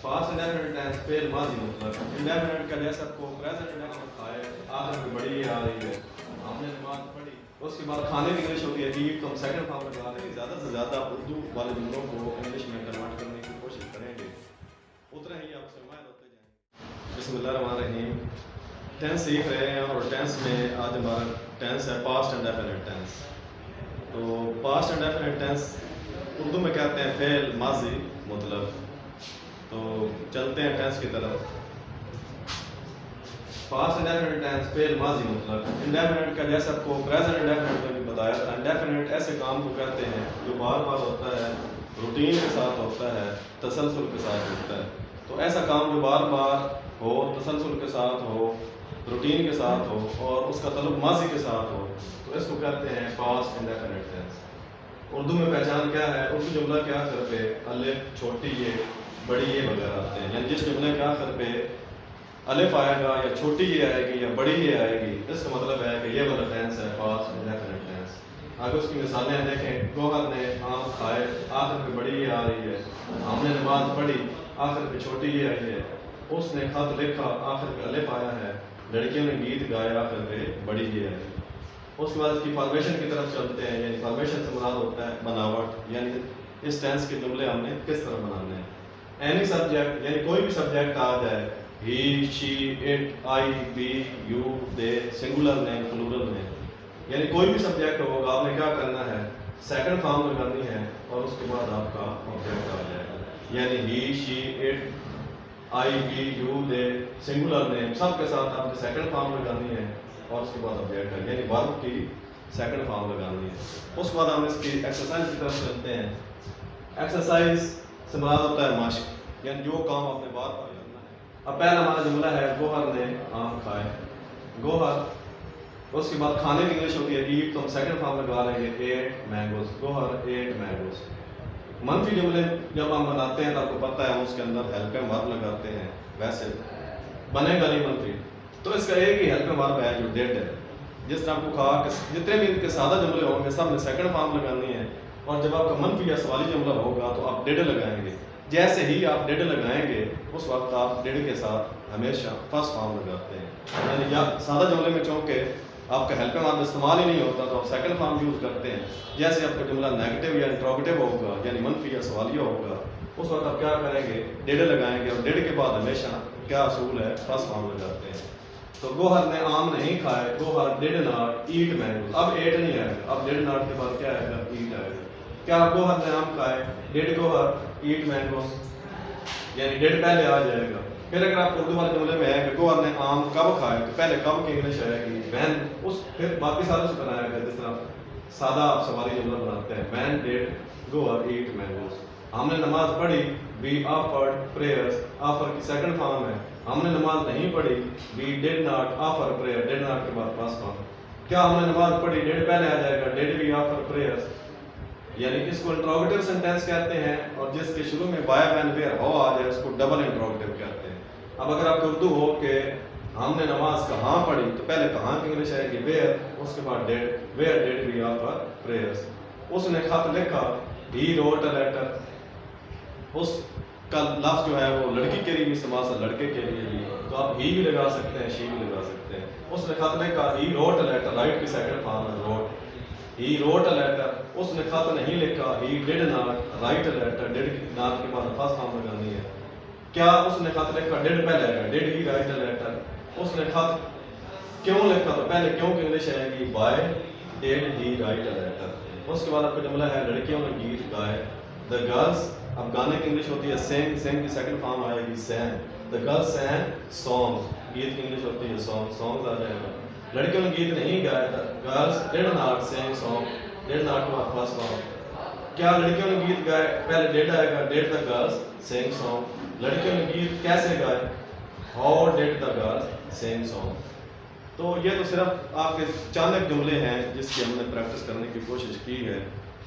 Past indefinite tense fail माजी मतलब indefinite का जैसे आपको प्रेजेंट इंडेफिनिट खाए आखिर में बड़ी आ रही है, हमने नमाज पढ़ी। उसके बाद खाने की इंग्लिश होती है ईट, तो हम सेकंड फॉर्म में लगा देंगे। ज़्यादा से ज़्यादा उर्दू वाले जुमलों को इंग्लिश में कन्वर्ट करने की कोशिश करेंगे, उतना ही आपसे उम्मीद होते जाएंगे। बिस्मिल्लाहिर्रहमानिर्रहीम। टेंस सीख रहे हैं और टेंस में आज हमारा टेंस है पास्ट इंडेफिनिट टेंस। तो पास्ट इंडेफिनिट टेंस उर्दू में कहते हैं फेल माजी मतलब। तो चलते हैं टेंस की तरफ। पास्ट इंडेफिनिट टेंस फेल माजी मतलब इंडेफिनिट का जैसे आपको प्रेजेंट इंडेफिनिट में भी बताया था। इंडेफिनिट ऐसे काम को कहते हैं जो बार बार होता है, रूटीन के साथ होता है, तसलसल के साथ होता है। तो ऐसा काम जो बार बार हो, तसलसल के साथ हो, रूटीन के साथ हो और उसका तल्लुक माजी के साथ हो, तो इसको कहते हैं पास्ट इंडेफिनिट टेंस। उर्दू में पहचान क्या है? उर्दू जुमला के आखिर पे अलिफ, छोटी ये, बड़ी ये वगैरह आते हैं। यानी जिस जुमले के आखिर पे अलिफ आएगा या छोटी ये आएगी या बड़ी ये आएगी, इसका मतलब है कि ये वाला टेंस है पास्ट इंडेफिनिट टेंस। आगे उसकी मिसालें देखें। गोहर ने आम खाए, आखिर पे बड़ी ये आ रही है। हमने नमाज पढ़ी, आखिर पे छोटी ये आई है। उसने खत लिखा, आखिर पे अलिफ आया है। लड़कियों ने गीत गाए, आखिर पे बड़ी ये आई। उसके बाद इसकी फॉर्मेशन की तरफ चलते हैं। यानी फॉर्मेशन से मुराद होता है बनावट, यानी इस टेंस के जुमले हमने किस तरह बनाने हैं। एनी सब्जेक्ट यानी कोई भी सब्जेक्ट आ जाए, he, she, it, I, we, you, they, singular में, प्लूरल में, यानी कोई भी सब्जेक्ट होगा, आपने क्या करना है? सेकंड फॉर्म में करनी है और उसके बाद आपका ऑब्जेक्ट आ जाएगा। यानी he, she, it, I, we, you, they, singular में सबके साथ आपने सेकंड फॉर्म में करनी है और उसके बाद ऑब्जेक्ट है, यानी वर्ब की सेकंड फॉर्म लगानी है। उसके बाद हम इसकी एक्सरसाइज की तरफ चलते हैं। एक्सरसाइज से मुराद होता है मश्क, यानी जो काम आपने बार बार करना है। अब पहला हमारा जुमला है गोहर ने आम खाए। गोहर, उसके बाद खाने की इंग्लिश होती है ईट, तो हम सेकंड फॉर्म लगा लेंगे ate mangoes. Gohar ate mangoes. मनफी जुमले जब हम बनाते हैं तो आपको पता है हम उसके अंदर हेल्पिंग वर्ब लगाते हैं, वैसे बनेगा नहीं मनफी, तो इसका एक ही हेल्पिंग वर्ब है जो डेड है। जिस तरह आपको कहा कि जितने भी इनके सादा जुमले होंगे सब में सेकंड फॉर्म लगानी है, और जब आपका मनफी या सवाली जुमला होगा तो आप डेड लगाएंगे। जैसे ही आप डेड लगाएंगे उस वक्त आप डेड के साथ हमेशा फर्स्ट फॉर्म लगाते हैं। यानी या सादा जुमले में चूँकि आपका हेल्पिंग वर्ब इस्तेमाल ही नहीं होता तो आप सेकंड फॉर्म यूज़ करते हैं। जैसे आपका जुमला नेगेटिव या इंट्रोगेटिव होगा, यानी मनफी या सवालिया होगा, उस वक्त आप क्या करेंगे? डेड लगाएंगे और डेड के बाद हमेशा क्या असूल है? फर्स्ट फॉर्म लगाते हैं। तो गोहर ने आम नहीं खाए, Gohar did not eat mangoes. अब एट नहीं आएगा, अब डिड नॉट के बाद क्या आएगा? ईट आएगा। क्या गोहर ने आम खाए, डिड गोहर ईट मैंगोज, यानी डिड पहले आ जाएगा। फिर अगर आप उर्दू वाले जुमले में है कि गोहर ने आम कब खाए, तो पहले कब की इंग्लिश आएगी? व्हेन। उस फिर बाकी सारों से बनाएगा जिस तरह सादा आप सवाली जुमला बनाते हैं। When did Gohar eat mangoes. हमने नमाज पढ़ी, वी ऑफर्ड प्रेयर्स। ऑफर की सेकंड फॉर्म है। हमने नमाज नहीं पढ़ी, we did not offer prayer. Did not के बाद फर्स्ट फॉर्म। क्या हमने नमाज पढ़ी, डिड पहले आ जाएगा, डिड वी ऑफर प्रेयर्स, यानी इसको इंट्रोगेटिव सेंटेंस कहते हैं। और जिसके शुरू में बाय, व्हेन, वेयर, हाउ आ जाए उसको डबल इंट्रोगेटिव कहते हैं। अब अगर आपको उर्दू हो कि हमने नमाज कहाँ पढ़ी, तो पहले कहाँ की इंग्लिश आएगी? वेयर, उसके बाद did, where did we offer prayers. उसने खत लिखा, ही रोट अ लेटर। उसका लफ्ज जो है वो लड़की के लिए भी इस्तेमाल है, लड़के के लिए भी, तो आप ही भी लगा सकते हैं, शी भी लगा सकते हैं। उसने खत लिखा, he wrote a letter, write की सेकंड फॉर्म है wrote. He wrote a letter. उसने खत नहीं लिखा, he did not write a letter. Did not के बाद फर्स्ट फॉर्म लगानी है। क्या उसने खत लिखा, डिड पहले आएगा, did he write a letter. उसने खत क्यों लिखा, तो पहले क्यों की इंग्लिश आएगी? Why did he write a letter. उसके बाद आपका जुमला है लड़कियों ने गीत गाए। द गर्ल्स, अब गाने की इंग्लिश होती है सेंग, सेंग की सेकंड फॉर्म आएगी सैंग। The girls सैंग songs. गीत की इंग्लिश होती है सॉन्ग, सॉन्ग्स आ जाएगा। लड़कियों ने गीत नहीं गाया था, girls did not sing song. Did not का फर्स्ट फॉर्म। क्या लड़कियों ने गीत गाए, पहले डिड आएगा, did the girls sing song. लड़कियों ने गीत कैसे गाए? How did the girls sing song. तो ये तो सिर्फ आपके चाणक जुमले हैं जिसकी हमने प्रैक्टिस करने की कोशिश की है।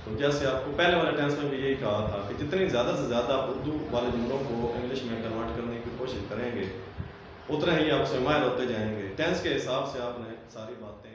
तो जैसे आपको पहले वाले टेंस में भी यही कहा था कि जितनी ज़्यादा से ज़्यादा उर्दू वाले जुमलों को इंग्लिश में कन्वर्ट करने की कोशिश करेंगे, उतना ही आप उससे माहिर होते जाएंगे। टेंस के हिसाब से आपने सारी बातें